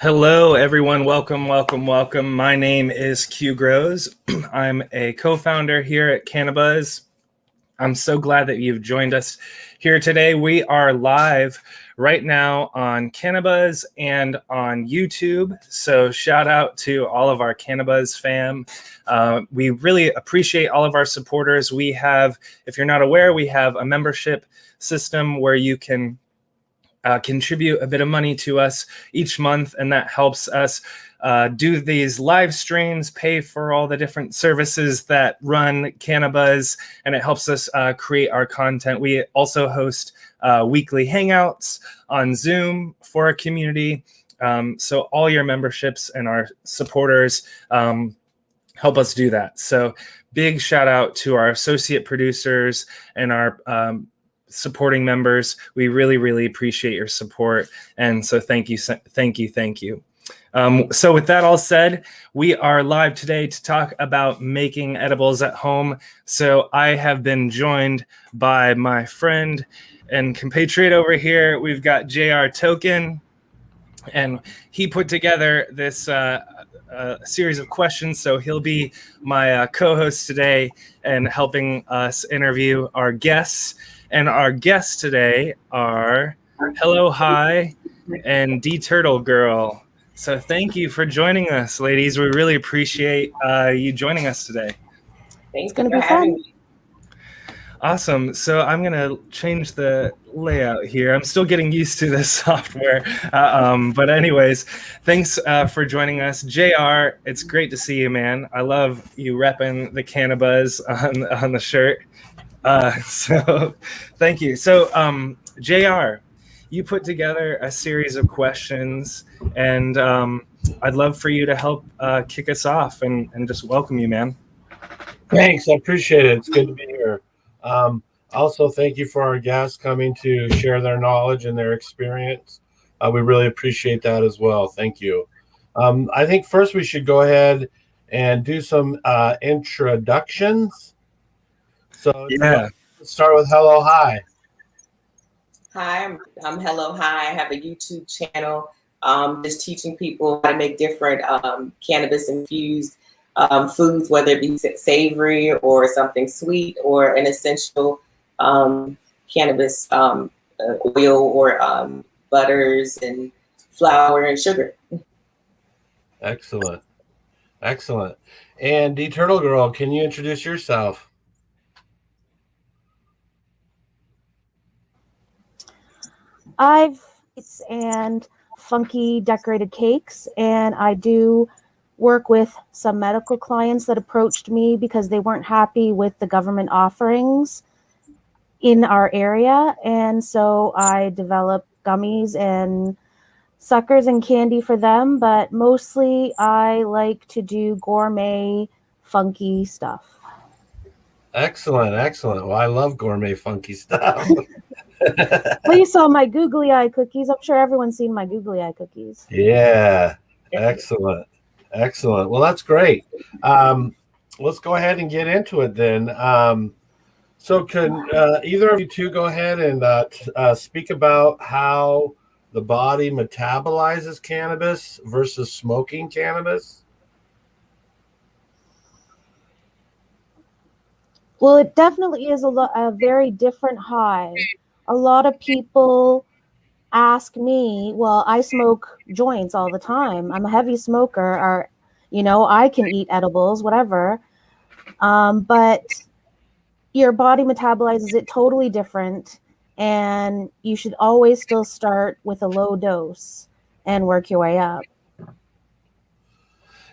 Hello, everyone. Welcome, welcome, welcome. My name is Q Grows. I'm a co-founder here at CannaBuzz. I'm so glad that you've joined us here today. We are live right now on CannaBuzz and on YouTube. So shout out to all of our CannaBuzz fam. We really appreciate all of our supporters. We have, if you're not aware, we have a membership system where you can contribute a bit of money to us each month, and that helps us do these live streams, pay for all the different services that run CannaBuzz, and it helps us create our content. We also host weekly hangouts on Zoom for our community. So all your memberships and our supporters help us do that. So big shout out to our associate producers and our supporting members. We really, really appreciate your support. And so thank you, thank you, thank you. So with that all said, we are live today to talk about making edibles at home. So I have been joined by my friend and compatriot over here. We've got JR Token, and he put together this series of questions. So he'll be my co-host today and helping us interview our guests. And our guests today are Hello Hi and D Turtle Girl. So thank you for joining us, ladies. We really appreciate you joining us today. Thanks for having me. Awesome. So I'm going to change the layout here. I'm still getting used to this software. But anyways, thanks for joining us. JR, it's great to see you, man. I love you repping the CannaBuzz on the shirt. So thank you. So JR, you put together a series of questions, and I'd love for you to help kick us off and just welcome you, man. Thanks. I appreciate it. It's good to be here. Also, thank you for our guests coming to share their knowledge and their experience. We really appreciate that as well. Thank you. I think first we should go ahead and do some introductions. So yeah, let's start with Hello Hi. Hi, I'm Hello Hi. I have a YouTube channel just teaching people how to make different cannabis infused foods, whether it be savory or something sweet or an essential cannabis oil or butters and flour and sugar. Excellent. Excellent. And D Turtle Girl, can you introduce yourself? It's and funky decorated cakes, and I do work with some medical clients that approached me because they weren't happy with the government offerings in our area, and so I developed gummies and suckers and candy for them, but mostly I like to do gourmet funky stuff. Excellent, excellent. Well, I love gourmet funky stuff. Well, you saw my googly eye cookies. I'm sure everyone's seen my googly eye cookies. Yeah, excellent, excellent. Well, that's great. Let's go ahead and get into it then. So can either of you two go ahead and speak about how the body metabolizes cannabis versus smoking cannabis? Well, it definitely is a very different high. A lot of people ask me, well, I smoke joints all the time. I'm a heavy smoker, or, I can eat edibles, whatever. But your body metabolizes it totally different. And you should always still start with a low dose and work your way up.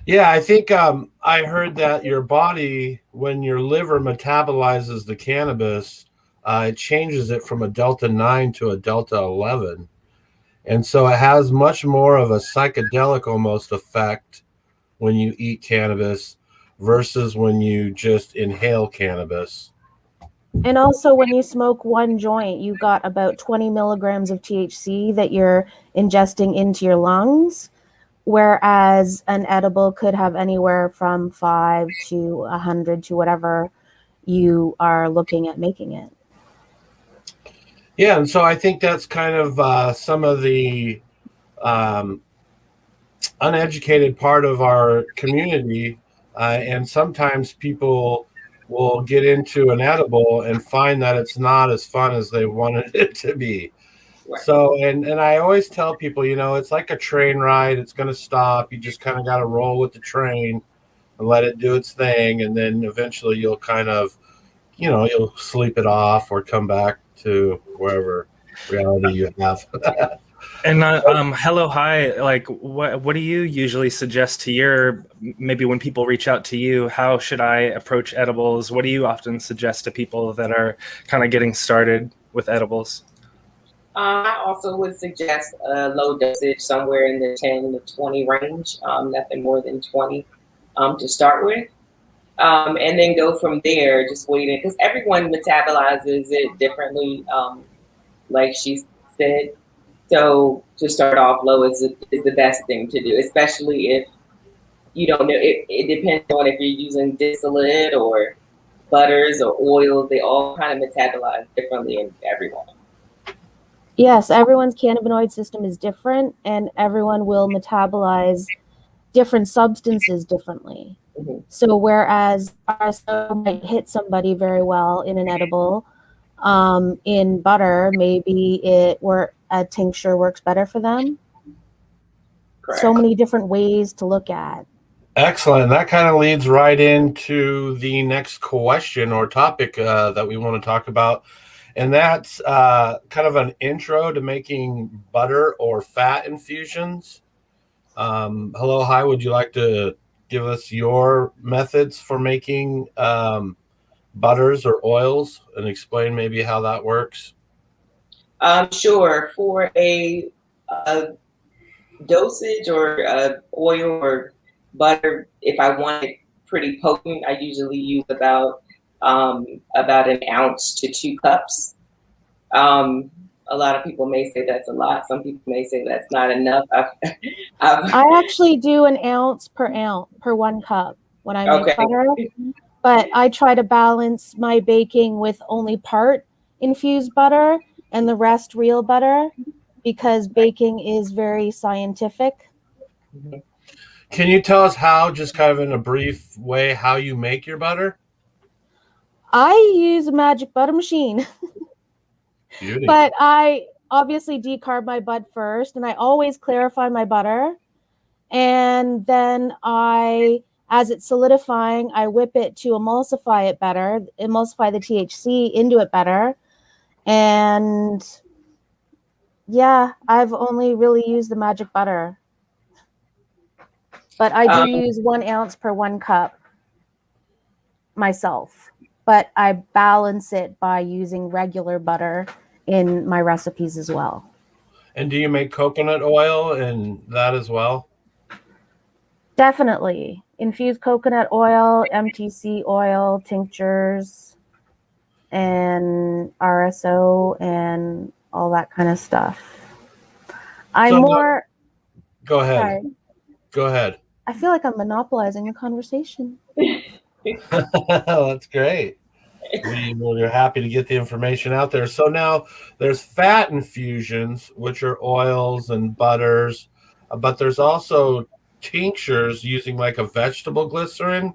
Yeah, I think I heard that your body, when your liver metabolizes the cannabis, it changes it from a delta 9 to a delta 11. And so it has much more of a psychedelic almost effect when you eat cannabis versus when you just inhale cannabis. And also when you smoke one joint, you got about 20 milligrams of THC that you're ingesting into your lungs, whereas an edible could have anywhere from 5 to 100 to whatever you are looking at making it. Yeah, and so I think that's kind of some of the uneducated part of our community, and sometimes people will get into an edible and find that it's not as fun as they wanted it to be. Right. So, and I always tell people, it's like a train ride. It's going to stop. You just kind of got to roll with the train and let it do its thing, and then eventually you'll kind of, you'll sleep it off or come back to wherever reality you have. And hello, hi. Like, what do you usually suggest to maybe when people reach out to you? How should I approach edibles? What do you often suggest to people that are kind of getting started with edibles? I also would suggest a low dosage, somewhere in the 10 to 20 range, nothing more than 20 to start with. And then go from there, just waiting, because everyone metabolizes it differently, like she said. So to start off low is the best thing to do, especially if you don't know. It depends on if you're using distillate or butters or oils. They all kind of metabolize differently in everyone. Yes, everyone's cannabinoid system is different, and everyone will metabolize different substances differently. Mm-hmm. So whereas RSO might hit somebody very well in an edible, in butter, maybe a tincture works better for them. Correct. So many different ways to look at. Excellent. That kind of leads right into the next question or topic that we want to talk about. And that's kind of an intro to making butter or fat infusions. Hello, hi. Would you like to give us your methods for making butters or oils and explain maybe how that works? Sure. For a dosage or oil or butter, if I want it pretty potent, I usually use about an ounce to 2 cups. A lot of people may say that's a lot. Some people may say that's not enough. I actually do an ounce per 1 cup when I make butter, but I try to balance my baking with only part infused butter and the rest real butter, because baking is very scientific. Can you tell us how, just kind of in a brief way, how you make your butter? I use a magic butter machine. Beauty. But I obviously decarb my bud first, and I always clarify my butter. And then as it's solidifying, I whip it to emulsify it better, emulsify the THC into it better. And yeah, I've only really used the magic butter. But I do use 1 ounce per 1 cup myself. But I balance it by using regular butter in my recipes as well. And do you make coconut oil in that as well? Definitely. Infused coconut oil, MTC oil, tinctures, and RSO, and all that kind of stuff. Go ahead. Sorry. Go ahead. I feel like I'm monopolizing the conversation. That's great. We're happy to get the information out there. So now there's fat infusions, which are oils and butters, but there's also tinctures using like a vegetable glycerin.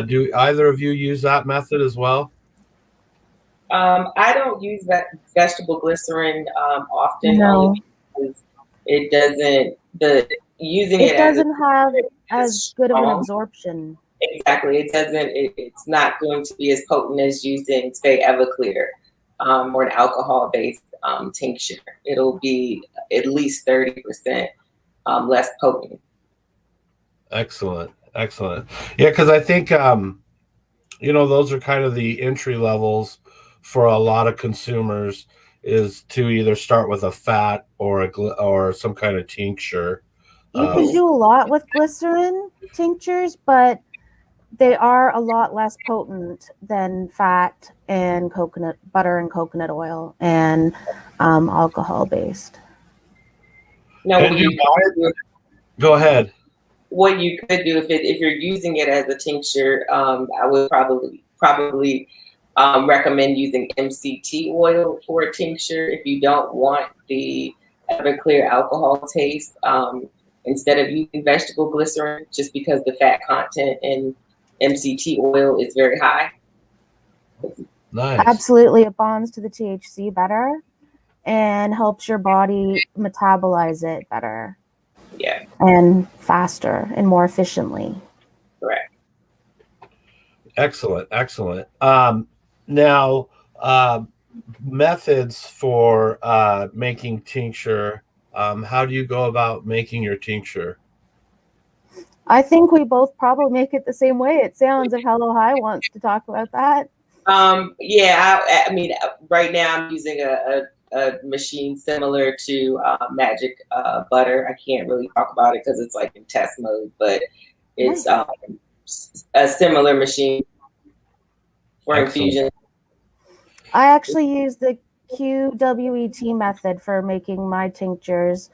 Do either of you use that method as well? I don't use that vegetable glycerin often. No. Because it doesn't. It doesn't have as good of an absorption. Exactly. It doesn't. It's not going to be as potent as using, say, Everclear or an alcohol-based tincture. It'll be at least 30% less potent. Excellent. Yeah, because I think those are kind of the entry levels for a lot of consumers, is to either start with a fat or some kind of tincture. You can do a lot with glycerin tinctures, but they are a lot less potent than fat and butter and coconut oil and alcohol based. Now, go ahead. What you could do if you're using it as a tincture, I would probably recommend using MCT oil for a tincture if you don't want the Everclear alcohol taste. instead of using vegetable glycerin, just because the fat content in MCT oil is very high. Nice. Absolutely, it bonds to the THC better and helps your body metabolize it better. Yeah. And faster and more efficiently. Correct. Excellent. Now, methods for making tincture. How do you go about making your tincture? I think we both probably make it the same way. It sounds if Hello High wants to talk about that. Yeah, I mean, right now I'm using a machine similar to Magic Butter. I can't really talk about it because it's like in test mode, but it's a similar machine for infusion. I actually use the QWET method for making my tinctures.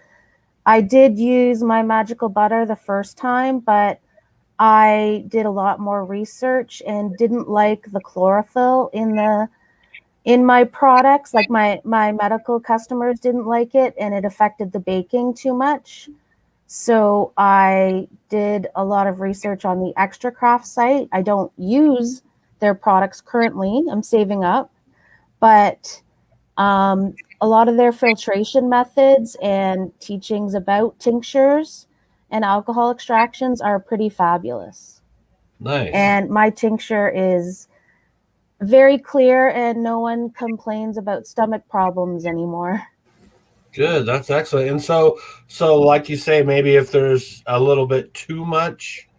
I did use my magical butter the first time, but I did a lot more research and didn't like the chlorophyll in my products. Like my medical customers didn't like it, and it affected the baking too much. So I did a lot of research on the Extra Craft site. I don't use their products currently. I'm saving up, but a lot of their filtration methods and teachings about tinctures and alcohol extractions are pretty fabulous. Nice. And my tincture is very clear and no one complains about stomach problems anymore. Good. That's excellent. And so like you say, maybe if there's a little bit too much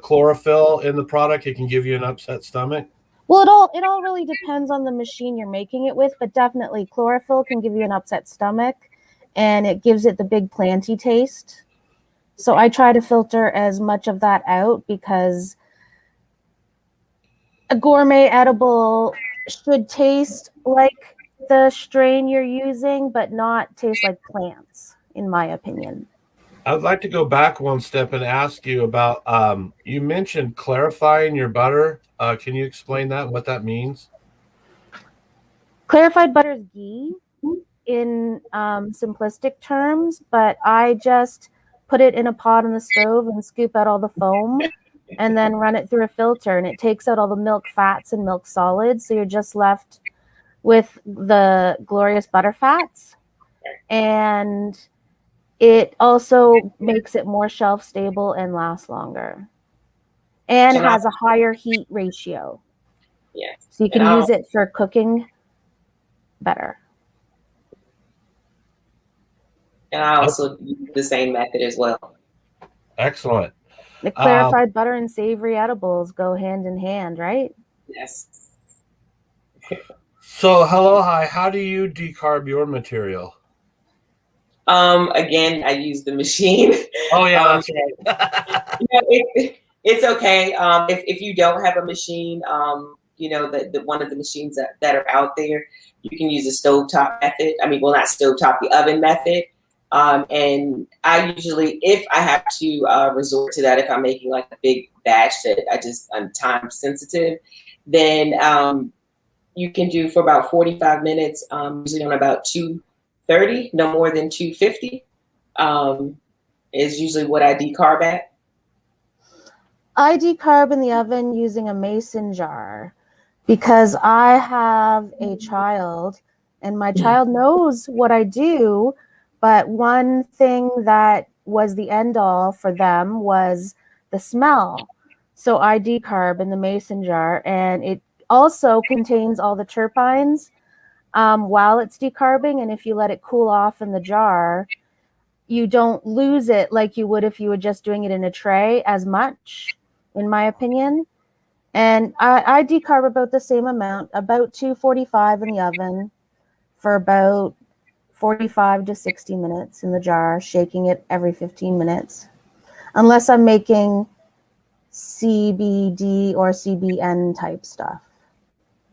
chlorophyll in the product, it can give you an upset stomach. Well, it all really depends on the machine you're making it with, but definitely chlorophyll can give you an upset stomach, and it gives it the big planty taste. So I try to filter as much of that out because a gourmet edible should taste like the strain you're using, but not taste like plants, in my opinion. I'd like to go back one step and ask you about, you mentioned clarifying your butter. Can you explain that, what that means? Clarified butter is ghee in simplistic terms, but I just put it in a pot on the stove and scoop out all the foam and then run it through a filter, and it takes out all the milk fats and milk solids. So you're just left with the glorious butter fats. And it also makes it more shelf stable and lasts longer, and has a higher heat ratio. Yes. So you can use it for cooking better. And I also use the same method as well. Excellent. The clarified butter and savory edibles go hand in hand, right? Yes. So, Hello High, how do you decarb your material? Again, I use the machine. Oh yeah, that's right. It's okay. If you don't have a machine, the one of the machines that are out there, you can use a stovetop method. I mean, well, not stovetop, the oven method. And I usually, if I have to resort to that, if I'm making like a big batch that I'm time sensitive, then you can do for about 45 minutes, usually on about 230, no more than 250, is usually what I decarb at. I decarb in the oven using a mason jar because I have a child and my child knows what I do. But one thing that was the end all for them was the smell. So I decarb in the mason jar, and it also contains all the terpenes while it's decarbing. And if you let it cool off in the jar, you don't lose it like you would if you were just doing it in a tray as much, in my opinion. And I decarb about the same amount, about 245 in the oven for about 45 to 60 minutes in the jar, shaking it every 15 minutes. Unless I'm making CBD or CBN type stuff,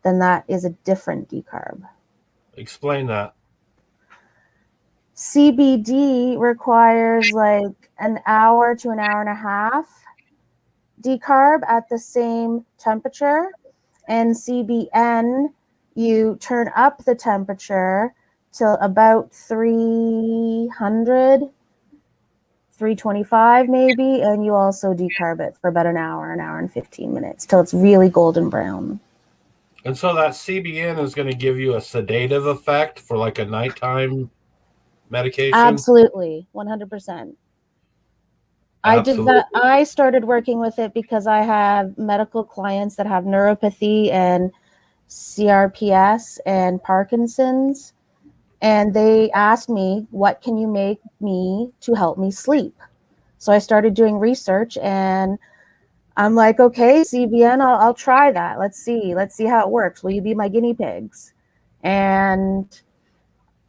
then that is a different decarb. Explain that. CBD requires like an hour to an hour and a half decarb at the same temperature. And CBN, you turn up the temperature to about 300 325 maybe, and you also decarb it for about an hour and 15 minutes till it's really golden brown. And so that CBN is going to give you a sedative effect for like a nighttime medication? Absolutely, 100%. I did that. I started working with it because I have medical clients that have neuropathy and CRPS and Parkinson's, and they asked me, what can you make me to help me sleep? So I started doing research, and I'm like, okay, CBN, I'll try that. Let's see how it works. Will you be my guinea pigs? And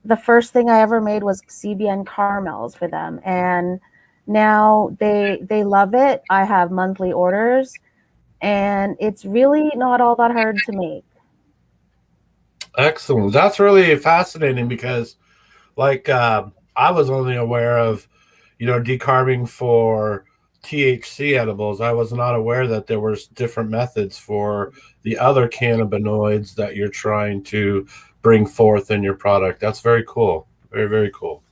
the first thing I ever made was CBN caramels for them, and now they love it. I have monthly orders, and it's really not all that hard to make. Excellent. That's really fascinating because, like, I was only aware of, decarbing for THC edibles. I was not aware that there were different methods for the other cannabinoids that you're trying to bring forth in your product. That's very cool. Very, very cool.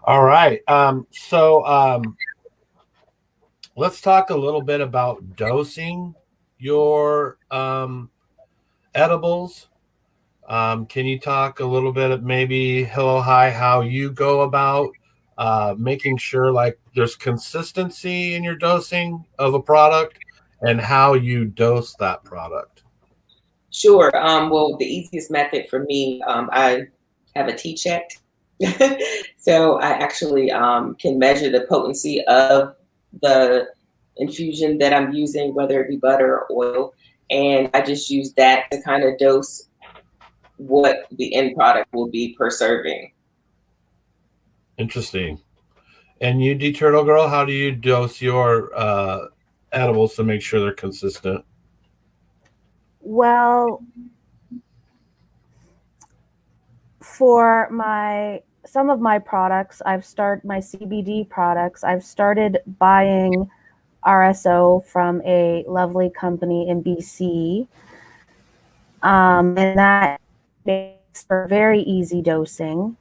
All right. Let's talk a little bit about dosing your edibles. Can you talk a little bit of maybe, hello, hi, how you go about making sure like there's consistency in your dosing of a product and how you dose that product? Sure. Well, the easiest method for me, I have a T-check. So I actually can measure the potency of the infusion that I'm using, whether it be butter or oil. And I just use that to kind of dose what the end product will be per serving. Interesting. And you, D Turtle Girl, how do you dose your edibles to make sure they're consistent? Well, for some of my products, my CBD products, I've started buying RSO from a lovely company in BC. And that makes for very easy dosing.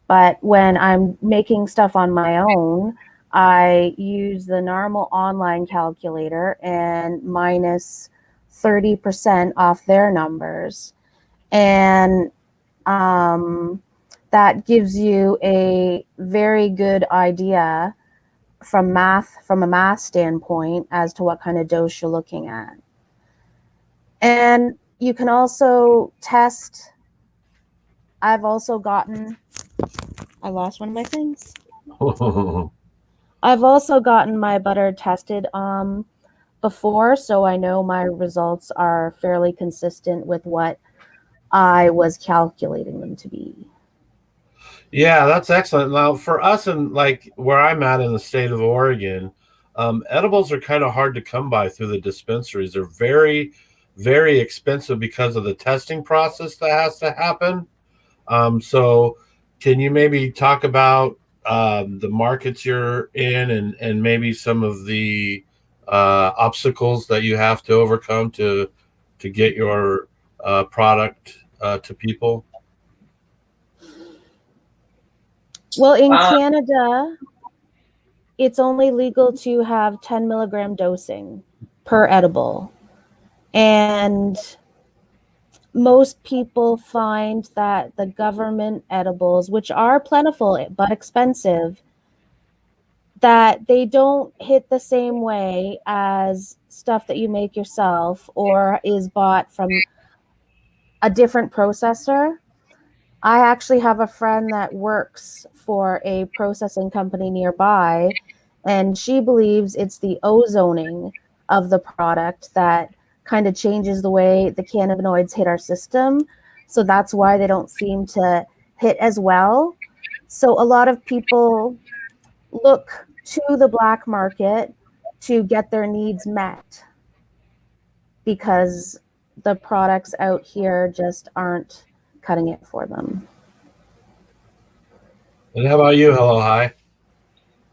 But when I'm making stuff on my own, I use the normal online calculator and minus 30% off their numbers. And that gives you a very good idea from a math standpoint as to what kind of dose you're looking at. And you can also test. I lost one of my things. I've also gotten my butter tested before, so I know my results are fairly consistent with what I was calculating them to be. Yeah, that's excellent. Now, for us and like where I'm at in the state of Oregon, edibles are kind of hard to come by through the dispensaries. They're very, very expensive because of the testing process that has to happen. So can you maybe talk about the markets you're in and maybe some of the obstacles that you have to overcome to get your product to people? Well, in Canada, it's only legal to have 10 milligram dosing per edible. And most people find that the government edibles, which are plentiful but expensive, that they don't hit the same way as stuff that you make yourself or is bought from a different processor. I actually have a friend that works for a processing company nearby, and she believes it's the ozoning of the product that kind of changes the way the cannabinoids hit our system. So that's why they don't seem to hit as well. So a lot of people look to the black market to get their needs met because the products out here just aren't cutting it for them. And how about you? Hello, hi.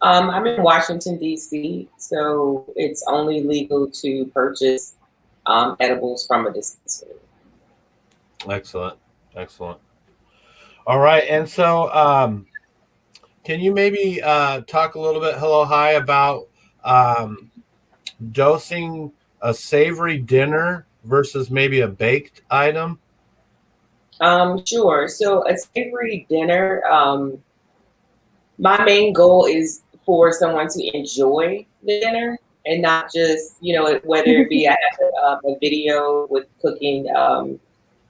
I'm in Washington, D.C., so it's only legal to purchase edibles from a dispensary. Excellent. Excellent. All right. And so Can you maybe talk a little bit, hello, hi, about dosing a savory dinner versus maybe a baked item? Sure. So a savory dinner, my main goal is for someone to enjoy the dinner and not just, whether it be I have a video with cooking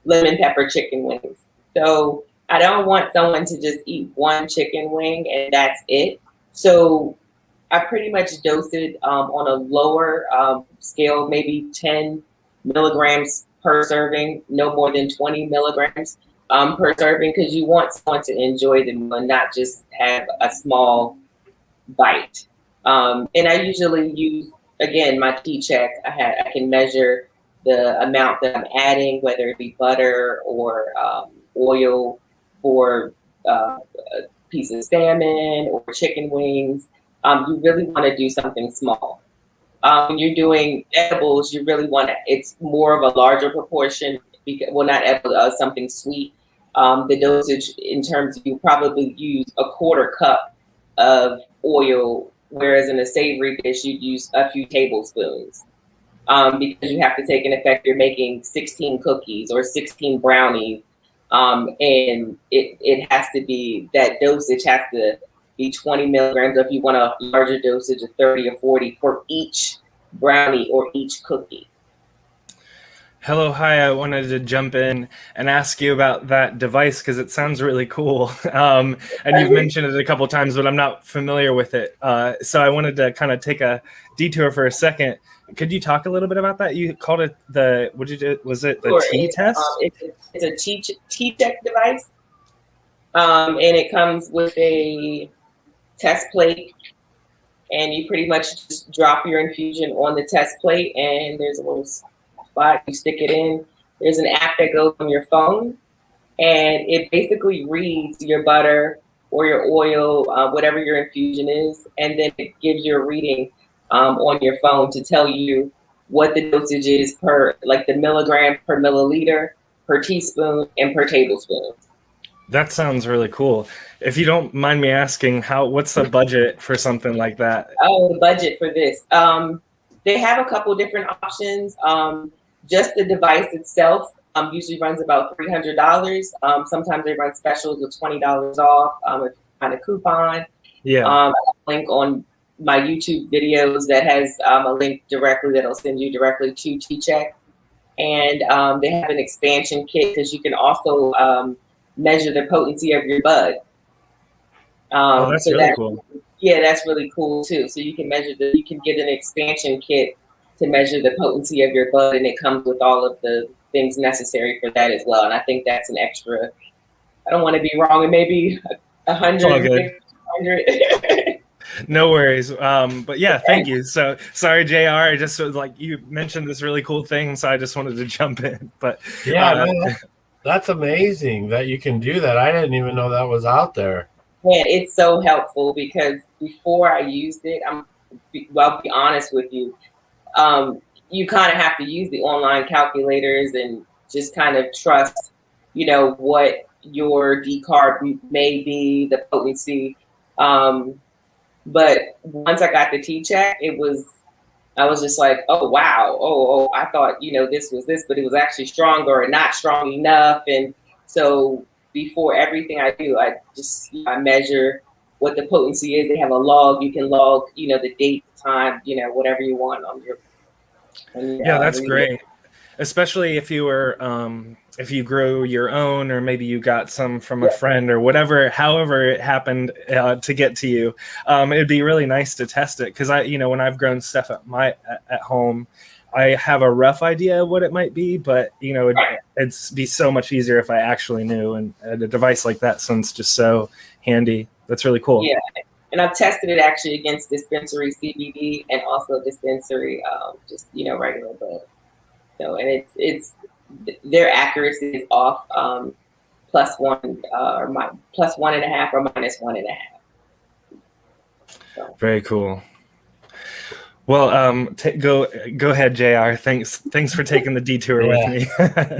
lemon pepper chicken wings. So I don't want someone to just eat one chicken wing and that's it. So I pretty much dose it on a lower scale, maybe 10 milligrams per serving, no more than 20 milligrams per serving, because you want someone to enjoy the meal and not just have a small bite. And I usually use, again, my T-check. I can measure the amount that I'm adding, whether it be butter or oil for a piece of salmon or chicken wings. You really want to do something small. When you're doing edibles, you really want to, it's more of a larger proportion, because, well, not edible, something sweet. The dosage in terms of, you probably use a quarter cup of oil, whereas in a savory dish, you'd use a few tablespoons. Because you have to take an effect, you're making 16 cookies or 16 brownies. And it has to be, that dosage has to be 20 milligrams. If you want a larger dosage of 30 or 40 for each brownie or each cookie. Hello, hi. I wanted to jump in and ask you about that device because it sounds really cool. And you've mentioned it a couple times, but I'm not familiar with it. So I wanted to kind of take a detour for a second. Could you talk a little bit about that? You called it the, what did you do? Was it the Sure. T-test? It's a T-check device. And it comes with a test plate. And you pretty much just drop your infusion on the test plate, and there's a little spot you stick it in. There's an app that goes on your phone, and it basically reads your butter or your oil, whatever your infusion is, and then it gives you a reading on your phone to tell you what the dosage is per, like the milligram per milliliter, per teaspoon, and per tablespoon. That sounds really cool. If you don't mind me asking, what's the budget for something like that? Oh, the budget for this. They have a couple different options. Just the device itself usually runs about $300. Sometimes they run specials with $20 off, if you find a coupon. Yeah. I have a link on my YouTube videos that has a link directly that'll send you directly to T-check. And they have an expansion kit because you can also measure the potency of your bud. That's so really cool. Yeah, that's really cool too. So you can you can get an expansion kit to measure the potency of your bud, and it comes with all of the things necessary for that as well. And I think that's an extra, I don't want to be wrong, it may be 100. No worries. But yeah, thank you. So sorry, JR. I just was like, you mentioned this really cool thing, so I just wanted to jump in. But yeah, that's amazing that you can do that. I didn't even know that was out there. Yeah, it's so helpful because before I used it, I'll be honest with you, you kind of have to use the online calculators and just kind of trust, what your decarb may be, the potency. But once I got the T-check, I was just like, oh, wow. Oh, I thought, this was this, but it was actually stronger or not strong enough. And so before everything I do, I measure what the potency is. They have a log. You can log, the date, time, whatever you want on your. Yeah, that's great. Especially if you were, if you grow your own, or maybe you got some from a friend or whatever, however it happened to get to you, it'd be really nice to test it. Cause when I've grown stuff at home, I have a rough idea of what it might be, but it'd be so much easier if I actually knew. And a device like that sounds just so handy. That's really cool. Yeah. And I've tested it actually against dispensary CBD and also dispensary, just, regular bud. So, and it's their accuracy is off +1 or +1.5 or -1.5. So. Very cool. Well, go ahead, JR. Thanks for taking the detour with me.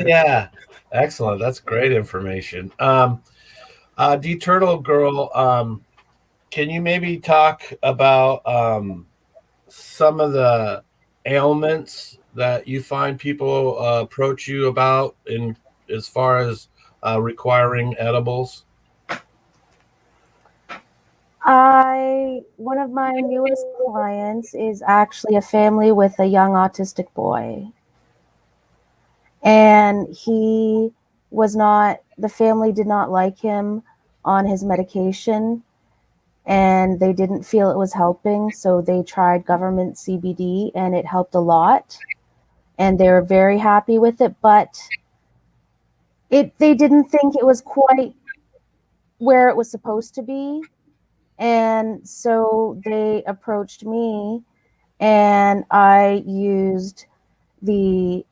Yeah, excellent. That's great information. D-Turtle Girl, can you maybe talk about some of the ailments that you find people approach you about in as far as requiring edibles? One of my newest clients is actually a family with a young autistic boy. And the family did not like him on his medication, and they didn't feel it was helping. So they tried government CBD and it helped a lot. And they were very happy with it, but they didn't think it was quite where it was supposed to be. And so they approached me, and I used the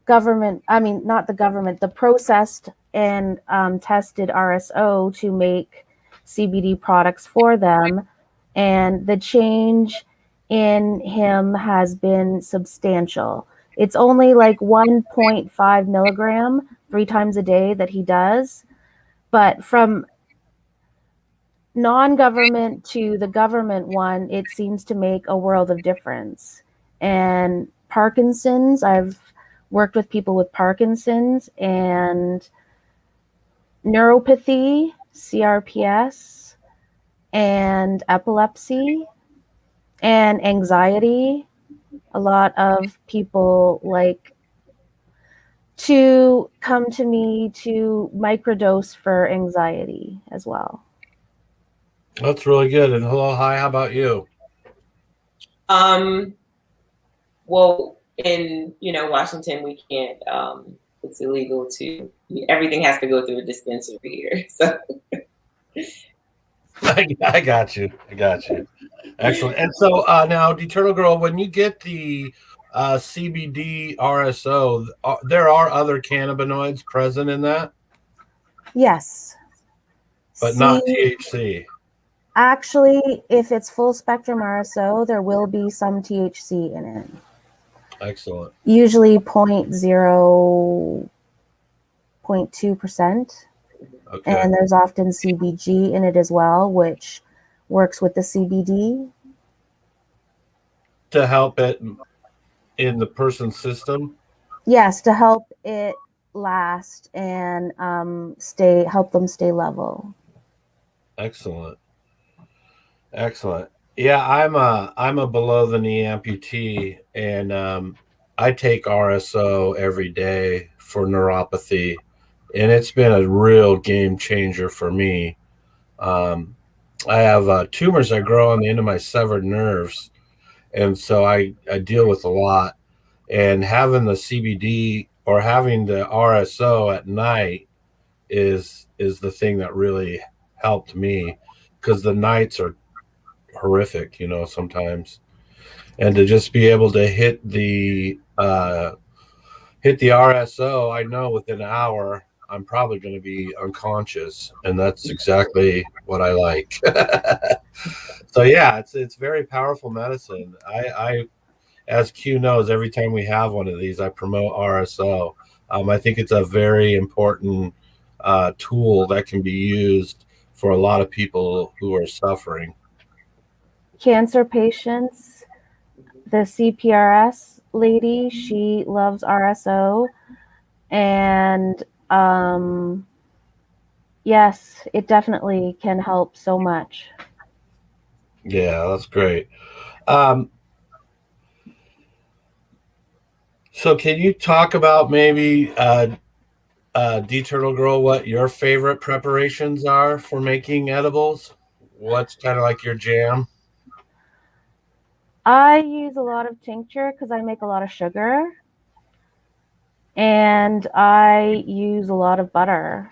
the processed and tested RSO to make CBD products for them. And the change in him has been substantial. It's only like 1.5 milligram 3 times a day that he does. But from non-government to the government one, it seems to make a world of difference. And Parkinson's, I've worked with people with Parkinson's and neuropathy, CRPS, and epilepsy, and anxiety. A lot of people like to come to me to microdose for anxiety as well. That's really good. And hello, hi, how about you? Well, in Washington, we can't. It's illegal to. Everything has to go through a dispensary here. So I got you. I got you. Excellent. And so now, Eternal Girl, when you get the CBD RSO, there are other cannabinoids present in that, Yes. but not THC. Actually, if it's full spectrum RSO, there will be some THC in it. Excellent. Usually 0.2%. Okay. And there's often CBG in it as well, which works with the CBD. To help it in the person's system? Yes, to help it last and help them stay level. Excellent. Excellent. Yeah, I'm a below the knee amputee, and I take RSO every day for neuropathy, and it's been a real game changer for me. I have tumors that grow on the end of my severed nerves, and so I deal with a lot. And having the CBD or having the RSO at night is the thing that really helped me, because the nights are horrific, sometimes. And to just be able to hit the RSO, I know within an hour I'm probably going to be unconscious, and that's exactly what I like. So yeah, it's very powerful medicine. I as Q knows, every time we have one of these, I promote RSO. I think it's a very important tool that can be used for a lot of people who are suffering. Cancer patients, the CPRS lady, she loves RSO. And yes, it definitely can help so much. Yeah, that's great. So can you talk about maybe Turtle Girl, what your favorite preparations are for making edibles? What's kind of like your jam? I use a lot of tincture because I make a lot of sugar. And I use a lot of butter.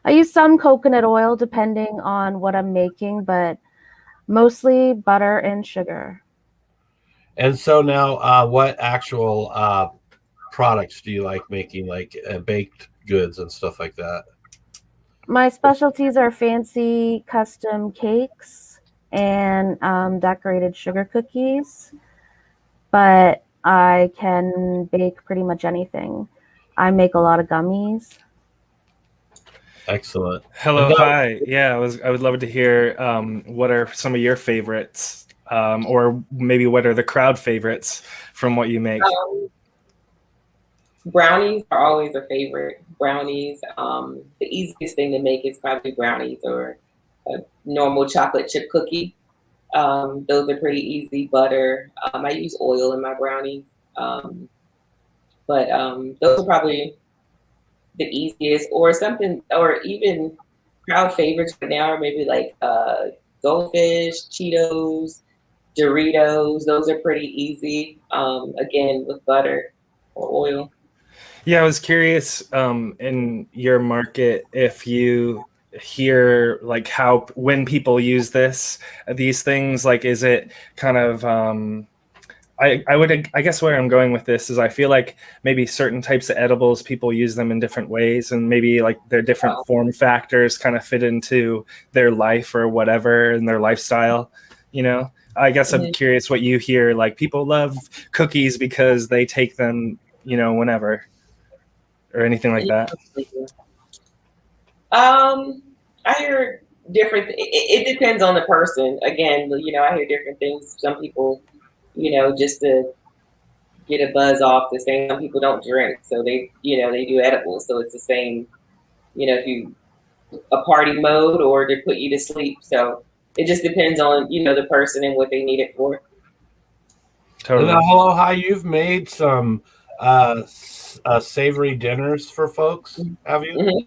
I use some coconut oil depending on what I'm making, but mostly butter and sugar. And so now, what actual products do you like making, like baked goods and stuff like that? My specialties are fancy custom cakes and decorated sugar cookies, but I can bake pretty much anything. I make a lot of gummies. Excellent. Hello, And, hi. Yeah, I would love to hear what are some of your favorites, or maybe what are the crowd favorites from what you make. Brownies are always a favorite. Brownies. The easiest thing to make is probably brownies or a normal chocolate chip cookie. Those are pretty easy. Butter. I use oil in my brownies. But those are probably the easiest, or something, or even crowd favorites right now are maybe like Goldfish, Cheetos, Doritos. Those are pretty easy. Again, with butter or oil. Yeah, I was curious in your market if you hear like how when people use these things, like is it kind of I guess where I'm going with this is I feel like maybe certain types of edibles people use them in different ways, and maybe like their different form factors kind of fit into their life or whatever and their lifestyle, you know. I guess I'm curious what you hear, like people love cookies because they take them, you know, whenever or anything like that. I hear different. It depends on the person. Again, you know, I hear different things. Some people, you know, just to get a buzz off the same. Some people don't drink, so they, you know, they do edibles. So it's the same, you know, if you a party mode or to put you to sleep. So it just depends on, you know, the person and what they need it for. Totally. And hello, hi. You've made some savory dinners for folks, have you? Mm-hmm.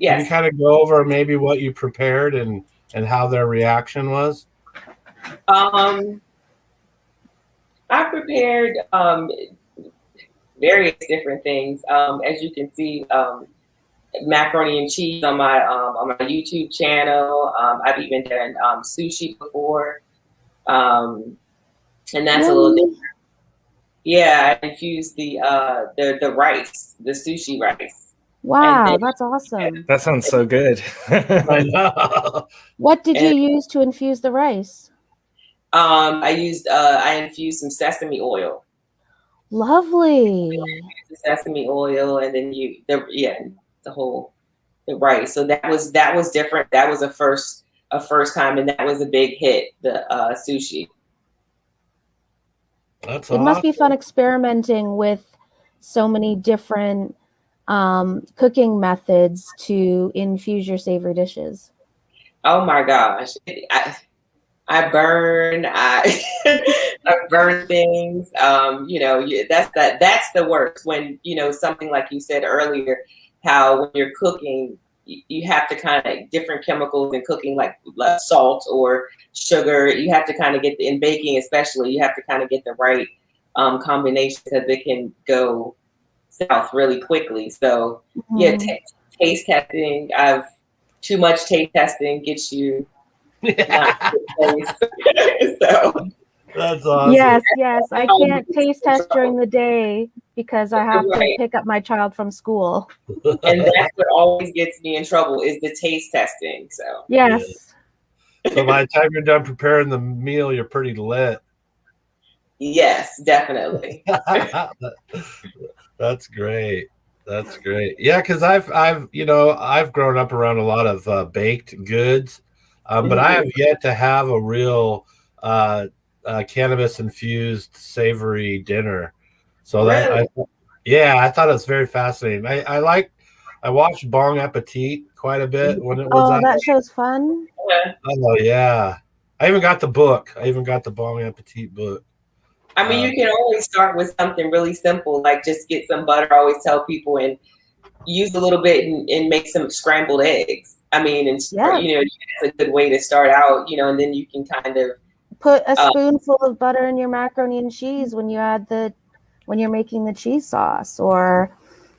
Yes. Can you kind of go over maybe what you prepared and how their reaction was? I prepared various different things. As you can see, macaroni and cheese on my YouTube channel. I've even done sushi before, and that's a little different. Yeah, I infused the rice, the sushi rice. Wow, that's awesome. That sounds so good. I know. What did you use to infuse the rice? I infused some sesame oil. Lovely. The sesame oil, and then the rice. So that was different. That was a first time, and that was a big hit. The sushi. That's It must be fun experimenting with so many different cooking methods to infuse your savory dishes. Oh my gosh. I burn, I burn things. You know, that's the worst when, you know, something like you said earlier, how when you're cooking, you have to kind of different chemicals in cooking, like salt or sugar. You have to kind of get in baking, especially, you have to kind of get the right combination because it can go south really quickly. So yeah, taste testing. Too much taste testing gets you not so that's awesome. Yes. I can't taste test during the day because I have to pick up my child from school. And that's what always gets me in trouble is the taste testing. So yes. So by the time you're done preparing the meal, you're pretty lit. Yes, definitely. That's great. That's great. Yeah, because I've grown up around a lot of baked goods, but I have yet to have a real cannabis infused savory dinner. So really? I thought it was very fascinating. I watched Bong Appetit quite a bit when it was. Oh, that show's fun. Yeah. Oh yeah, I even got the book. I even got the Bong Appetit book. I mean, you can always start with something really simple, like just get some butter. I always tell people, and use a little bit and make some scrambled eggs. I mean, and you know, it's a good way to start out. You know, and then you can kind of put a spoonful of butter in your macaroni and cheese when you're making the cheese sauce, or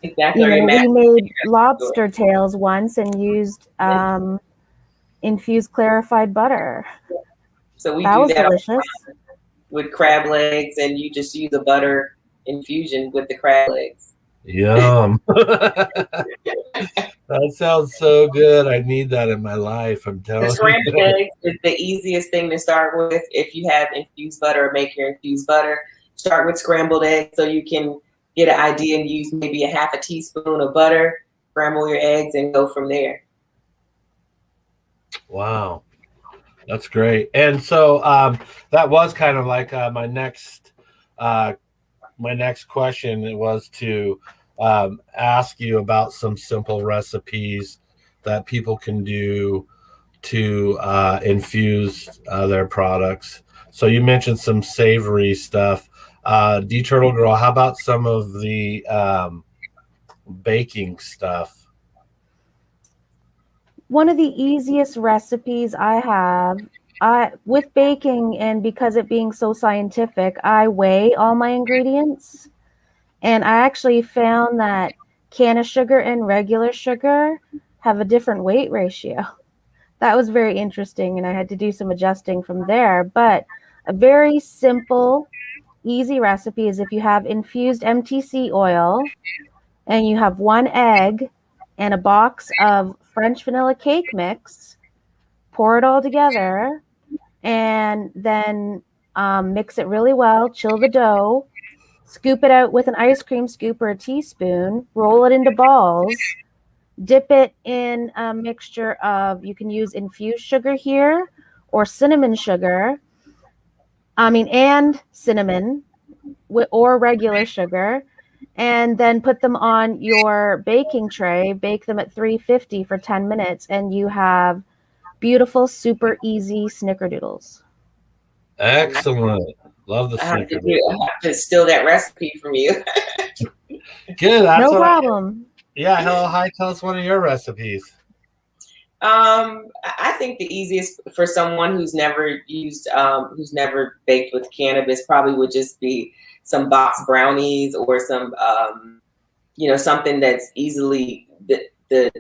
exactly. You know, we made lobster tails once and used infused clarified butter. So we that do was that delicious. With crab legs, and you just use a butter infusion with the crab legs. Yum. That sounds so good. I need that in my life. I'm telling you. The scrambled eggs is the easiest thing to start with. If you have infused butter, or make your infused butter, start with scrambled eggs so you can get an idea and use maybe a half a teaspoon of butter, scramble your eggs, and go from there. Wow, that's great. And so that was kind of like my next question. It was to ask you about some simple recipes that people can do to infuse their products. So you mentioned some savory stuff. D Turtle Girl, how about some of the baking stuff? One of the easiest recipes I have, with baking, and because it being so scientific, I weigh all my ingredients. And I actually found that can of sugar and regular sugar have a different weight ratio. That was very interesting, and I had to do some adjusting from there. But a very simple, easy recipe is if you have infused MTC oil and you have 1 egg and a box of French vanilla cake mix, pour it all together, and then mix it really well, chill the dough, scoop it out with an ice cream scoop or a teaspoon, roll it into balls, dip it in a mixture of, you can use infused sugar here or cinnamon sugar, and cinnamon or regular sugar, and then put them on your baking tray, bake them at 350 for 10 minutes, and you have beautiful, super easy snickerdoodles. Excellent. Love the I have snickerdoodle. I have to steal that recipe from you. Good. That's No problem. Yeah. Hello. Hi. Tell us one of your recipes. I think the easiest for someone who's never baked with cannabis probably would just be some box brownies or some, something that's easily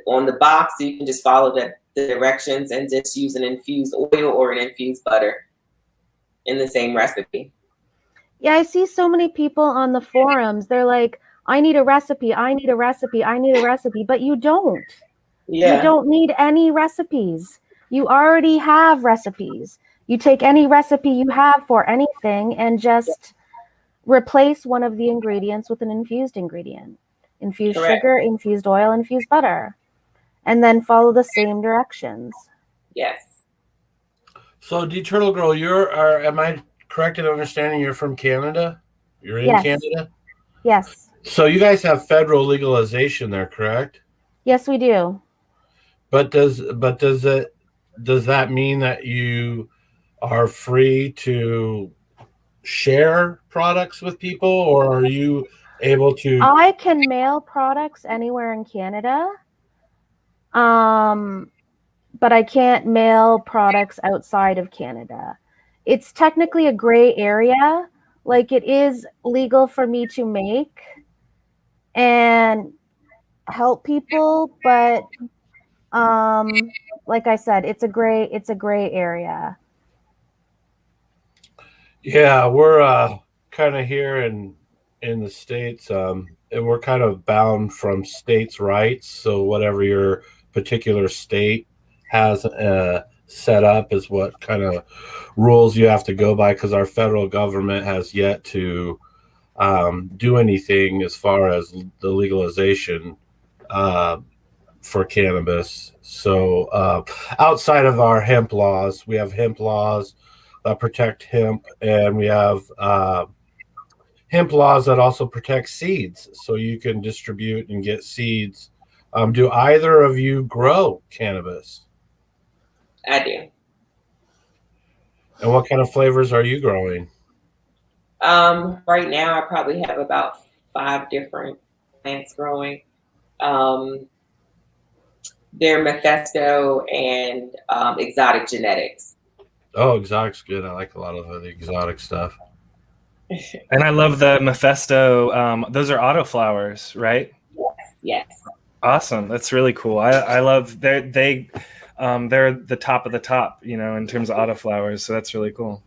on the box. You can just follow the directions and just use an infused oil or an infused butter in the same recipe. Yeah, I see so many people on the forums. They're like, I need a recipe, I need a recipe, I need a recipe, but you don't. Yeah. You don't need any recipes. You already have recipes. You take any recipe you have for anything and just replace one of the ingredients with an infused ingredient. Infused Correct. sugar, infused oil, infused butter. And then follow the same directions. Yes. So, D Turtle Girl, am I correct in understanding you're from Canada? You're in Yes. Canada? Yes. So you guys have federal legalization there, correct? Yes, we do. But does that mean that you are free to share products with people, or are you able to? I can mail products anywhere in Canada. But I can't mail products outside of Canada. It's technically a gray area. Like, it is legal for me to make and help people, but like I said, it's a gray area. Yeah, we're kind of here in the States, and we're kind of bound from states' rights. So whatever your particular state has set up is what kind of rules you have to go by, because our federal government has yet to do anything as far as the legalization for cannabis. So outside of our hemp laws, we have hemp laws that protect hemp, and we have hemp laws that also protect seeds, so you can distribute and get seeds. Do either of you grow cannabis? I do. And what kind of flavors are you growing? Right now I probably have about 5 different plants growing. They're Mephisto and exotic genetics. Oh, exotic's good. I like a lot of the exotic stuff. And I love the Mephisto. Those are autoflowers, right? Yes. Awesome. That's really cool. I love they're the top of the top, in terms of autoflowers. So that's really cool.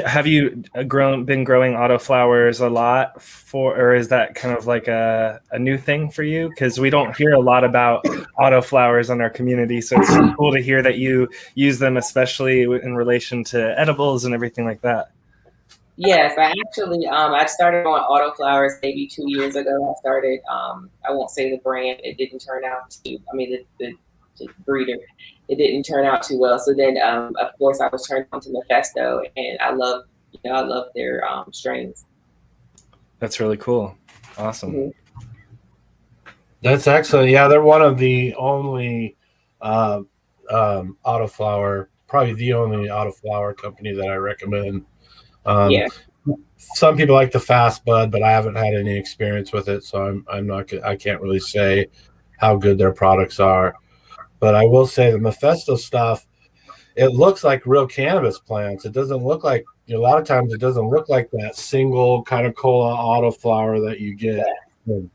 Have you been growing autoflowers a lot or is that kind of like a new thing for you? Because we don't hear a lot about autoflowers in our community. So it's cool to hear that you use them, especially in relation to edibles and everything like that. Yes, I actually I started on autoflowers maybe 2 years ago. I started I won't say the brand. It didn't turn out to. I mean, the breeder. It didn't turn out too well. So then, of course, I was turned on to Mephisto, and I love their strains. That's really cool. Awesome. Mm-hmm. That's excellent. Yeah, they're one of the only autoflower, probably the only autoflower company that I recommend. Yeah. Some people like the fast bud, but I haven't had any experience with it, so I can't really say how good their products are. But I will say the Mephisto stuff, it looks like real cannabis plants. It doesn't look like, a lot of times it doesn't look like that single kind of cola autoflower that you get. Well,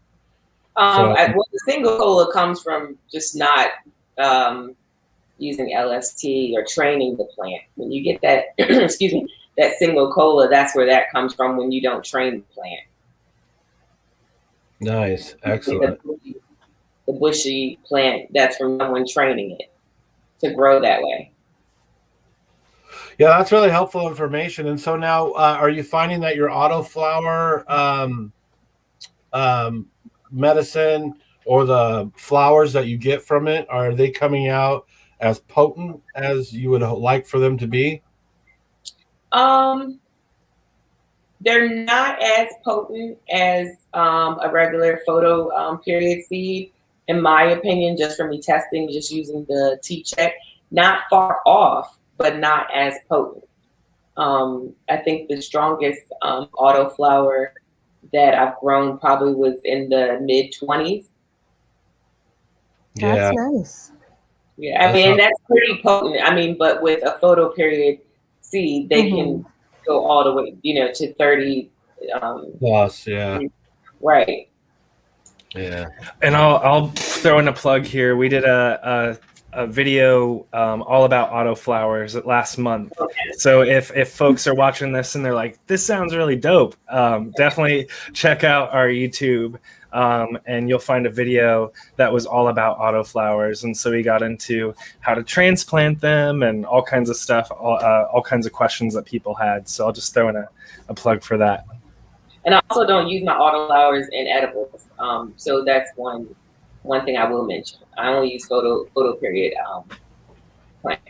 the single cola comes from just not using LST or training the plant. When you get that, excuse me, that single cola, that's where that comes from when you don't train the plant. Nice. Excellent. The bushy plant, that's from someone training it to grow that way. Yeah, that's really helpful information. And so now, are you finding that your autoflower medicine or the flowers that you get from it, are they coming out as potent as you would like for them to be? They're not as potent as a regular photo period seed, in my opinion, just from me testing, just using the T-check. Not far off, but not as potent. I think the strongest autoflower that I've grown probably was in the mid-20s. That's nice. Yeah, I mean, that's pretty potent. I mean, but with a photo period seed, they can go all the way, to 30 plus. Yeah. Right. Yeah. And I'll throw in a plug here. We did a video all about autoflowers last month. Okay. So if folks are watching this and they're like, this sounds really dope, definitely check out our YouTube. And you'll find a video that was all about autoflowers. And so we got into how to transplant them and all kinds of stuff, all kinds of questions that people had. So I'll just throw in a plug for that. And I also don't use my autoflowers in edibles. So that's one thing I will mention. I only use photo period plants.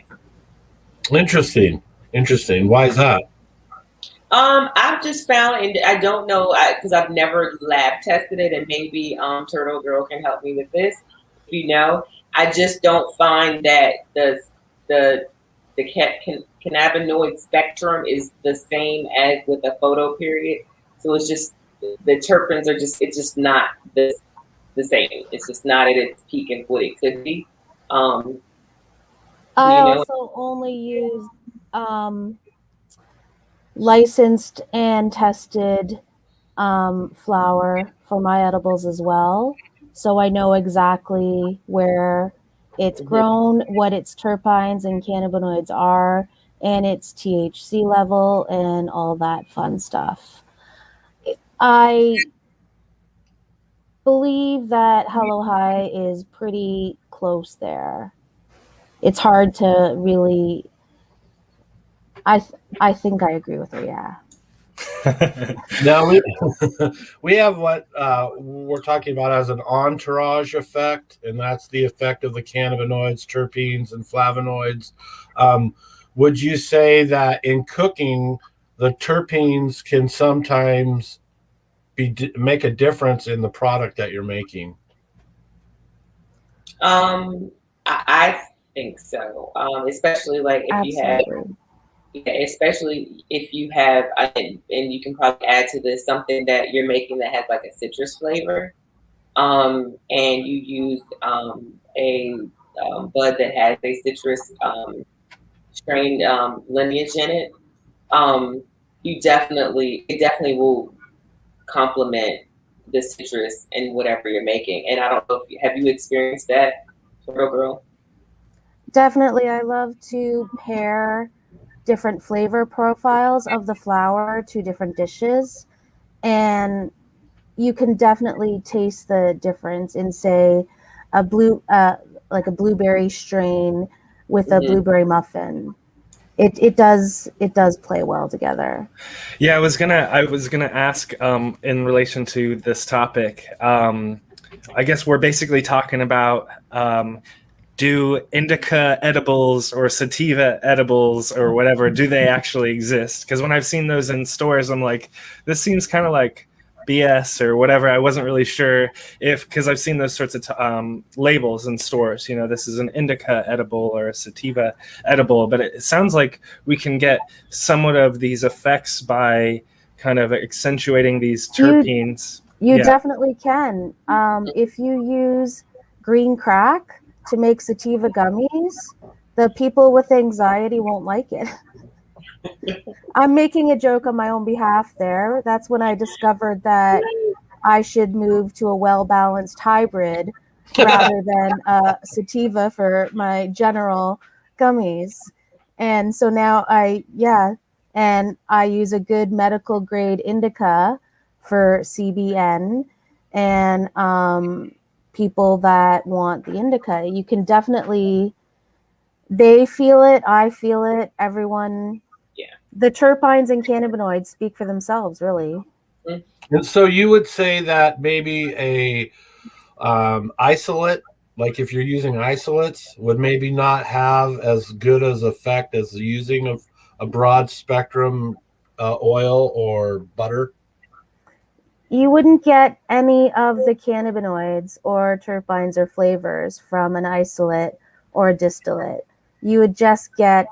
Interesting. Why is that? I've just found, and I don't know, because I've never lab tested it, and maybe Turtle Girl can help me with this. I just don't find that the cannabinoid spectrum is the same as with a photo period. So it's just the terpenes are it's just not the same. It's just not at its peak and what it could be. I also only use licensed and tested flower for my edibles as well. So I know exactly where it's grown, what its terpenes and cannabinoids are, and its THC level and all that fun stuff. I believe that Hello High is pretty close there. It's hard to really. I think I agree with her. Yeah. Now we have what we're talking about as an entourage effect, and that's the effect of the cannabinoids, terpenes, and flavonoids. Would you say that in cooking, the terpenes can sometimes make a difference in the product that you're making? I think so. Especially like if Absolutely. especially if you have, and you can probably add to this, something that you're making that has like a citrus flavor, and you use a bud that has a citrus strain lineage in it, it definitely will complement the citrus in whatever you're making. And I don't know have you experienced that, Turtle Girl? Definitely. I love to pair different flavor profiles of the flower to different dishes, and you can definitely taste the difference in, say, a blueberry strain with a blueberry muffin. It does play well together. Yeah, I was gonna ask in relation to this topic. I guess we're basically talking about do indica edibles or sativa edibles or whatever, do they actually exist? Because when I've seen those in stores, I'm like, this seems kind of like BS or whatever. I wasn't really sure if, because I've seen those sorts of labels in stores, you know, this is an indica edible or a sativa edible, but it sounds like we can get somewhat of these effects by kind of accentuating these terpenes. You definitely can. If you use green crack to make sativa gummies, the people with anxiety won't like it. I'm making a joke on my own behalf there. That's when I discovered that I should move to a well-balanced hybrid rather than sativa for my general gummies. And so now I use a good medical grade indica for CBN and people that want the indica. You can definitely, they feel it, I feel it, everyone. Yeah. The terpenes and cannabinoids speak for themselves, really. And so you would say that maybe a isolate, like if you're using isolates, would maybe not have as good as effect as using a broad spectrum oil or butter? You wouldn't get any of the cannabinoids or terpenes or flavors from an isolate or a distillate. You would just get,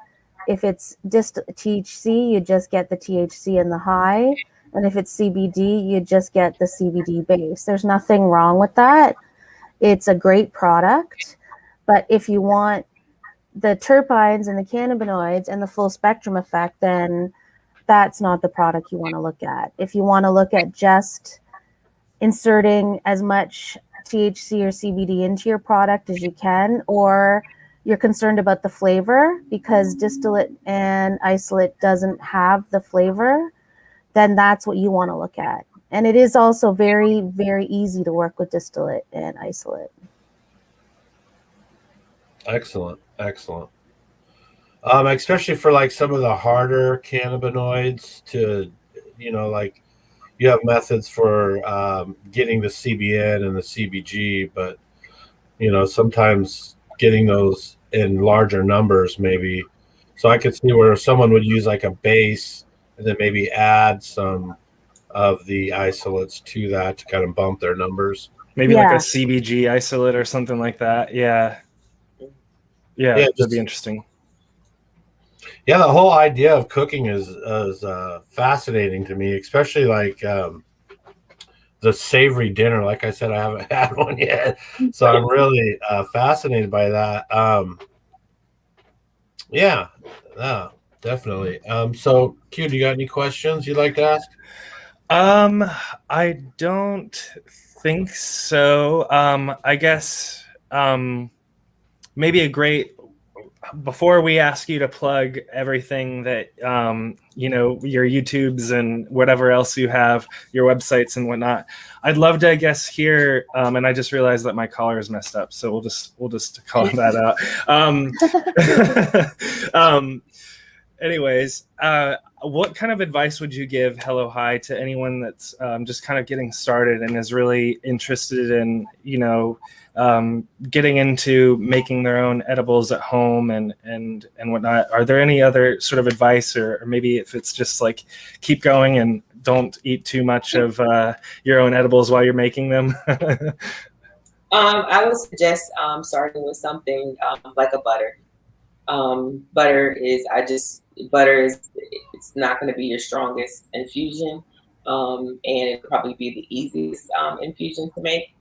if it's THC, you just get the THC and the high. And if it's CBD, you just get the CBD base. There's nothing wrong with that. It's a great product. But if you want the terpenes and the cannabinoids and the full spectrum effect, then that's not the product you want to look at. If you want to look at just inserting as much THC or CBD into your product as you can, or you're concerned about the flavor because distillate and isolate doesn't have the flavor, then that's what you want to look at. And it is also very, very easy to work with distillate and isolate. Excellent. Especially for like some of the harder cannabinoids to, you know, like you have methods for getting the CBN and the CBG, but, you know, sometimes getting those in larger numbers maybe. So I could see where someone would use like a base and then maybe add some of the isolates to that to kind of bump their numbers. Maybe like a CBG isolate or something like that. Yeah, that'd be interesting. Yeah, the whole idea of cooking is fascinating to me, especially like the savory dinner. Like I said, I haven't had one yet, so I'm really fascinated by that. Yeah, definitely. So, Q, do you got any questions you'd like to ask? I don't think so. I guess maybe a great, before we ask you to plug everything that you know, your YouTubes and whatever else you have, your websites and whatnot, I'd love to, I guess, hear. And I just realized that my collar is messed up, so we'll just call that out. Anyways, what kind of advice would you give Hello High to anyone that's just kind of getting started and is really interested in, you know, getting into making their own edibles at home and whatnot? Are there any other sort of advice, or maybe if it's just like keep going and don't eat too much of your own edibles while you're making them? I would suggest starting with something like a butter. Butter is it's not going to be your strongest infusion, and it'll probably be the easiest infusion to make.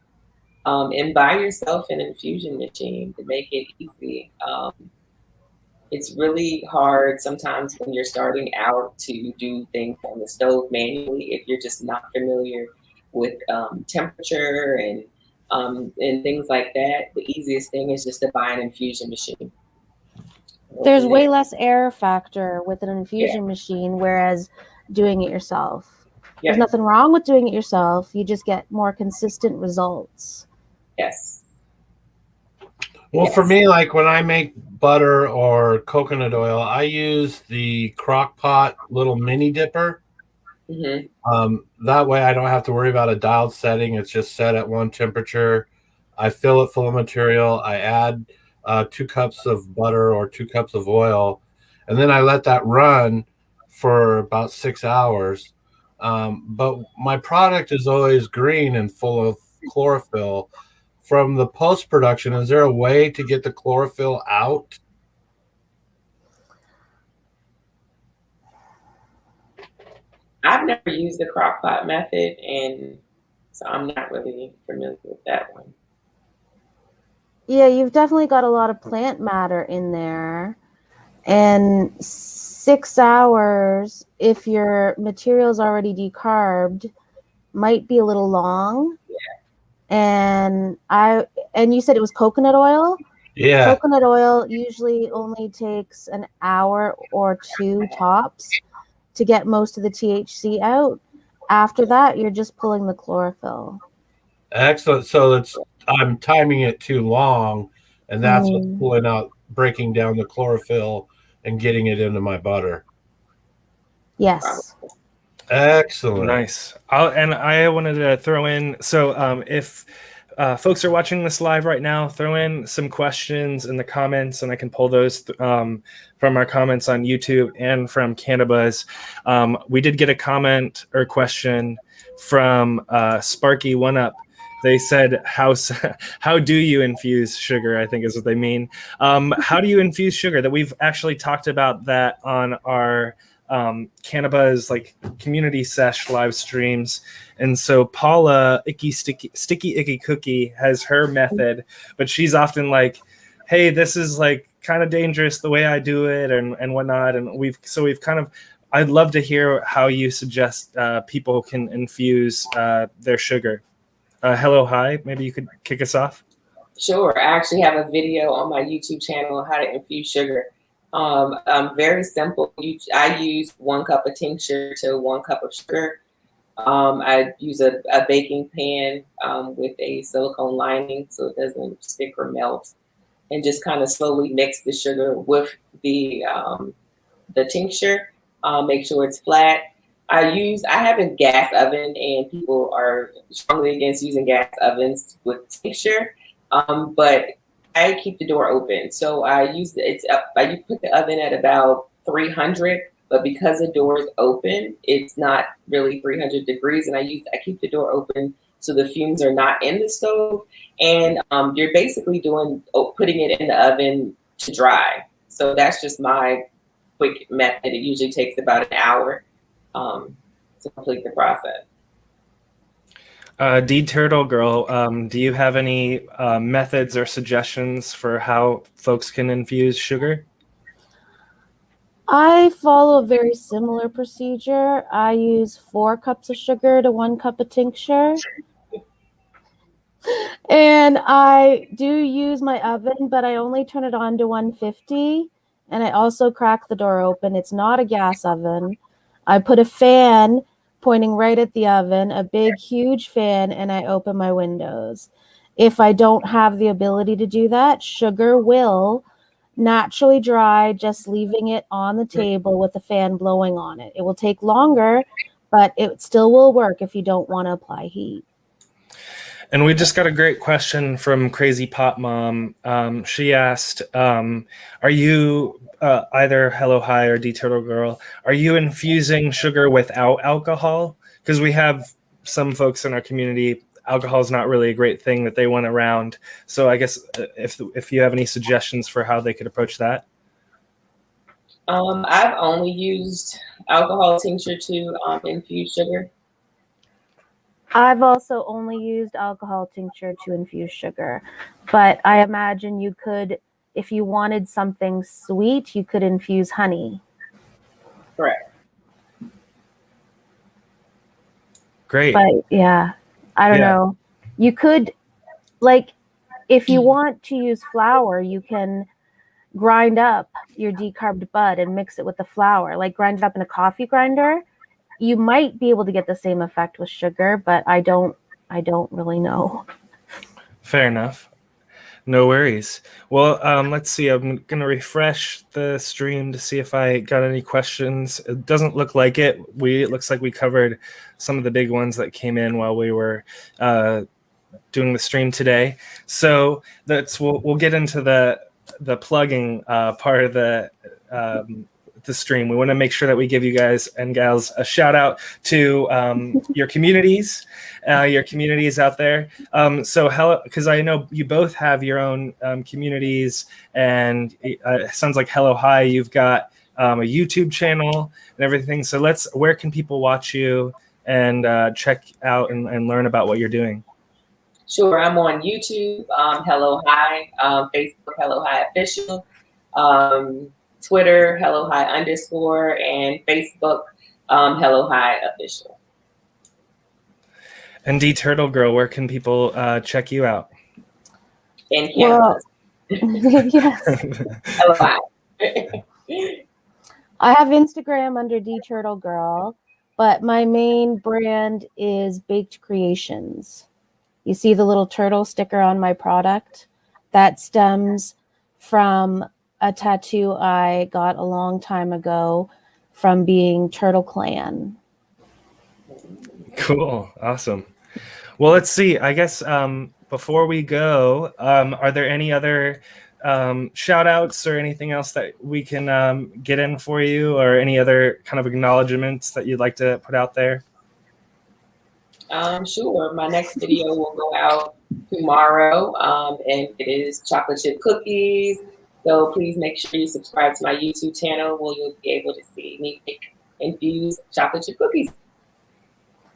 And buy yourself an infusion machine to make it easy. It's really hard sometimes when you're starting out to do things on the stove manually if you're just not familiar with temperature and things like that. The easiest thing is just to buy an infusion machine. There's way less error factor with an infusion machine, whereas doing it yourself. Yeah. There's nothing wrong with doing it yourself. You just get more consistent results. Yes. Well, for me, like when I make butter or coconut oil, I use the crock pot little mini dipper. Mm-hmm. That way I don't have to worry about a dialed setting. It's just set at one temperature. I fill it full of material. I add 2 cups of butter or 2 cups of oil, and then I let that run for about 6 hours. But my product is always green and full of chlorophyll. From the post production, is there a way to get the chlorophyll out? I've never used the crock pot method, and so I'm not really familiar with that one. Yeah, you've definitely got a lot of plant matter in there. And 6 hours, if your material's already decarbed, might be a little long. And you said it was coconut oil? Yeah. Coconut oil usually only takes an hour or 2 tops to get most of the THC out. After that, you're just pulling the chlorophyll. Excellent. So I'm timing it too long, and that's what's pulling out, breaking down the chlorophyll and getting it into my butter. Yes. Excellent. Nice. And I wanted to throw in, so if folks are watching this live right now, throw in some questions in the comments, and I can pull those from our comments on YouTube and from CannaBuzz. We did get a comment or question from Sparky One Up. They said, how do you infuse sugar? I think is what they mean. How do you infuse sugar? That we've actually talked about that on our CannaBuzz like community sesh live streams. And so Paula Sticky Icky Cookie has her method, but she's often like, hey, this is like kind of dangerous the way I do it and whatnot. And we've kind of, I'd love to hear how you suggest people can infuse their sugar. Hello, hi. Maybe you could kick us off. Sure. I actually have a video on my YouTube channel on how to infuse sugar. Very simple. I use 1 cup of tincture to 1 cup of sugar. I use a baking pan with a silicone lining so it doesn't stick or melt, and just kind of slowly mix the sugar with the tincture. Make sure it's flat. I have a gas oven, and people are strongly against using gas ovens with tincture, but I keep the door open. So I put the oven at about 300, but because the door is open, it's not really 300 degrees, and I keep the door open so the fumes are not in the stove, and you're basically putting it in the oven to dry. So that's just my quick method. It usually takes about an hour to complete the process. D Turtle Girl, do you have any methods or suggestions for how folks can infuse sugar? I follow a very similar procedure. I use 4 cups of sugar to 1 cup of tincture. And I do use my oven, but I only turn it on to 150. And I also crack the door open. It's not a gas oven. I put a fan pointing right at the oven, a big, huge fan, and I open my windows. If I don't have the ability to do that, sugar will naturally dry, just leaving it on the table with the fan blowing on it. It will take longer, but it still will work if you don't want to apply heat. And we just got a great question from Crazy Pop Mom. She asked, are you either Hello Hi or D Turtle Girl, are you infusing sugar without alcohol? Because we have some folks in our community, alcohol is not really a great thing that they want around. So I guess if you have any suggestions for how they could approach that. I've only used alcohol tincture to infuse sugar. I've also only used alcohol tincture to infuse sugar, but I imagine you could, if you wanted something sweet, you could infuse honey. Correct. Great. But yeah, I don't know. You could, like, if you want to use flour, you can grind up your decarbed bud and mix it with the flour, like grind it up in a coffee grinder. You might be able to get the same effect with sugar, but I don't really know. Fair enough. No worries. Well, let's see. I'm going to refresh the stream to see if I got any questions. It doesn't look like it. It looks like we covered some of the big ones that came in while we were doing the stream today. So we'll get into the the plugging part of the stream. We want to make sure that we give you guys and gals a shout out to your communities out there. So hello, because I know you both have your own communities, and it sounds like Hello Hi, you've got a YouTube channel and everything. So where can people watch you and check out and learn about what you're doing? Sure, I'm on YouTube, Hello Hi, Facebook, Hello Hi Official, Twitter, Hello Hi _ and Facebook, Hello Hi Official. And D Turtle Girl, where can people check you out? And CannaBuzz. Yes. Hello Hi. I have Instagram under D Turtle Girl, but my main brand is Baked Creations. You see the little turtle sticker on my product? That stems from a tattoo I got a long time ago from being Turtle Clan. Cool. Awesome. Well, let's see. I guess before we go, are there any other shout outs or anything else that we can get in for you, or any other kind of acknowledgements that you'd like to put out there? Sure. My next video will go out tomorrow, and it is chocolate chip cookies. So please make sure you subscribe to my YouTube channel, where you'll be able to see me make infused chocolate chip cookies.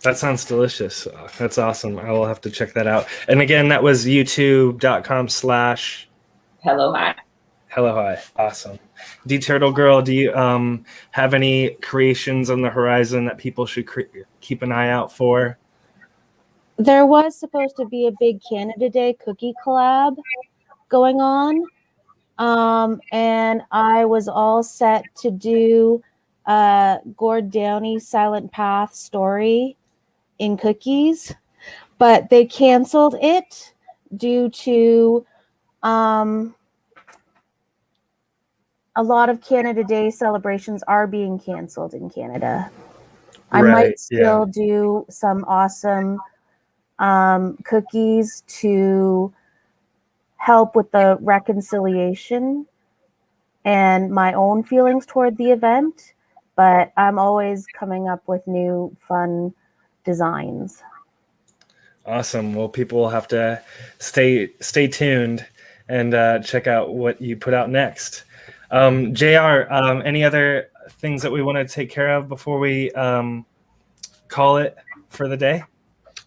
That sounds delicious. That's awesome. I will have to check that out. And again, that was youtube.com/ Hello Hi. Hello Hi. Awesome. D Turtle Girl, do you have any creations on the horizon that people should keep an eye out for? There was supposed to be a big Canada Day cookie collab going on. And I was all set to do a Gord Downey Silent Path story in cookies, but they canceled it due to a lot of Canada Day celebrations are being canceled in Canada. I might still do some awesome cookies to help with the reconciliation and my own feelings toward the event, but I'm always coming up with new fun designs. Awesome. Well, people will have to stay tuned and check out what you put out next. JR, any other things that we want to take care of before we call it for the day?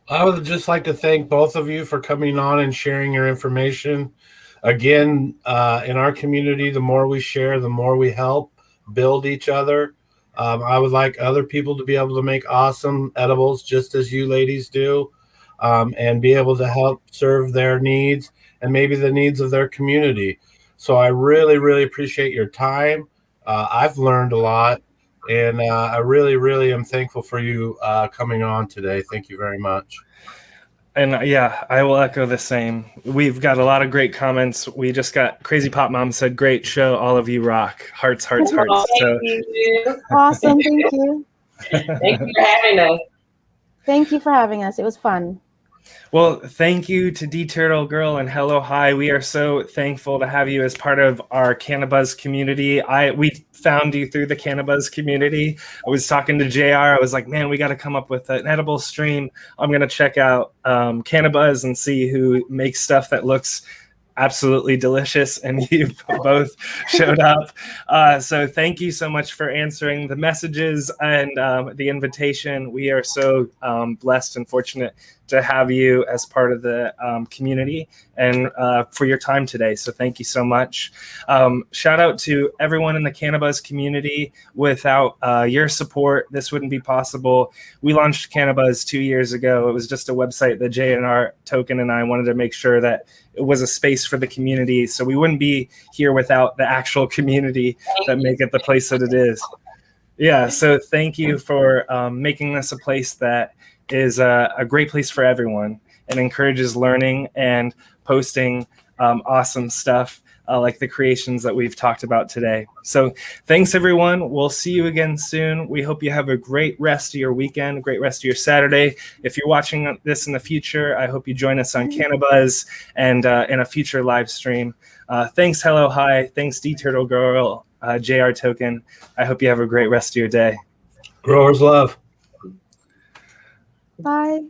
I would just like to thank both of you for coming on and sharing your information. Again, in our community, the more we share, the more we help build each other. I would like other people to be able to make awesome edibles just as you ladies do, and be able to help serve their needs and maybe the needs of their community. So I really, really appreciate your time. I've learned a lot, and I really, really am thankful for you coming on today. Thank you very much. And yeah, I will echo the same. We've got a lot of great comments. We just got Crazy Pop Mom said, "Great show, all of you rock." Hearts, hearts, hearts. Oh, thank you. Awesome, thank you. Thank you for having us. Thank you for having us. It was fun. Well, thank you to D Turtle Girl and Hello Hi. We are so thankful to have you as part of our CannaBuzz community. We found you through the CannaBuzz community. I was talking to JR. I was like, man, we got to come up with an edible stream. I'm going to check out CannaBuzz and see who makes stuff that looks absolutely delicious, and you both showed up. So thank you so much for answering the messages and the invitation. We are so blessed and fortunate to have you as part of the community and for your time today. So thank you so much. Shout out to everyone in the CannaBuzz community. Without your support, this wouldn't be possible. We launched CannaBuzz 2 years ago. It was just a website that JNR Token and I wanted to make sure that it was a space for the community. So we wouldn't be here without the actual community that make it the place that it is. Yeah, so thank you for making this a place that is a great place for everyone and encourages learning and posting awesome stuff like the creations that we've talked about today. So thanks, everyone. We'll see you again soon. We hope you have a great rest of your weekend, a great rest of your Saturday. If you're watching this in the future, I hope you join us on CannaBuzz and in a future live stream. Thanks, Hello Hi. Thanks, D Turtle Girl, JR Token. I hope you have a great rest of your day. Growers love. Bye.